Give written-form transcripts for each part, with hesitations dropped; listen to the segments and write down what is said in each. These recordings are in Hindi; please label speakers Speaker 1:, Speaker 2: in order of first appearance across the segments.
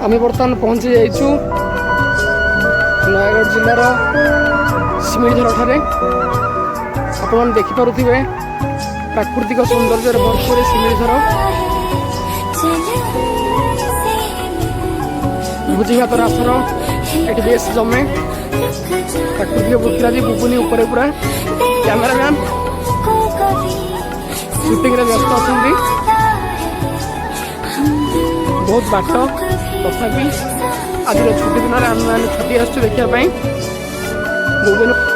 Speaker 1: आम बर्तमान पहुँची जाइछु नयागढ़ जिल्लार सिमिली झर ठारे आपण देखिपे प्राकृतिक सौंदर्य भरपूर सिमिली झर भोजी भातर आसर ये बेस जमे प्राकृतिक पृथ्वी बुबुनी पूरा कैमेरामैन शूटिंग व्यस्त अच्छा बहुत बाट तथापि आज छुट्टी दिन में आम मैंने छुट्टी आसु देखापी बुबुनी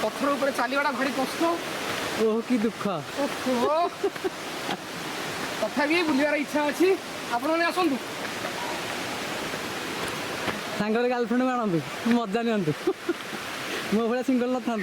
Speaker 1: पत्थर ऊपर चलवाटा भारी कष्ट
Speaker 2: ओह कि दुख
Speaker 1: तथापि बुलार इच्छा अच्छी आपण मैंने आसतु
Speaker 2: सांगर गर्लफ्रेंड आणतु मजा नियंतु मो भाया सिंगल न था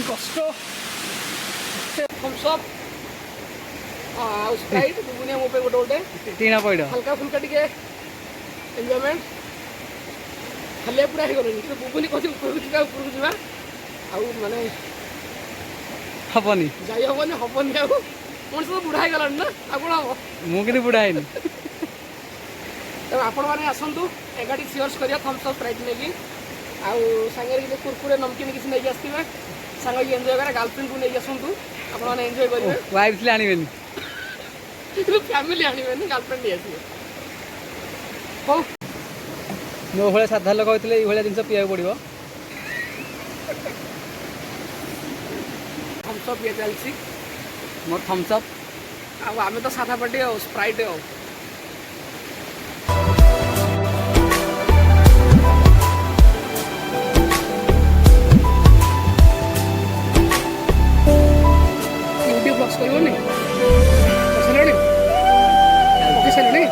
Speaker 1: कष्ट थम्सअप स्प्राइट बुनिया मो पे गोटे
Speaker 2: टीना पड़
Speaker 1: हल्का फुल्का टिके एंजॉयमेंट खाली पूरा हो गलनी कि बुबुनी कथि ऊपर को जावा आउ माने
Speaker 2: हबनी
Speaker 1: जाई हबनी आउ मन सब बुढ़ा हो गलानी ना आपण
Speaker 2: मु कि बुढ़ा हैनी
Speaker 1: तब आपण माने आसंतु एगाडी शेयर्स करिया थम्सअप स्प्राइट नेकी आउ संगे रे कुरकुरे नमकीन किसी नहीं आसथिबा संगे एंजॉय करा गर्लफ्रेंड को नहीं आसंतु आपण माने एंजॉय करिवे
Speaker 2: वाइफ ले आनिबेनी
Speaker 1: फैमिली आनिबेनी गर्लफ्रेंड नहीं आसीबे हो
Speaker 2: मो भाया साधा लोक होते ये जिन पीवा पड़ो
Speaker 1: थम्सअप ये चलती
Speaker 2: मोर थम्सअप
Speaker 1: आम तो साधा पार्टी स्प्राइट यूट्यूब ब्लॉग्स करनी पकई सारे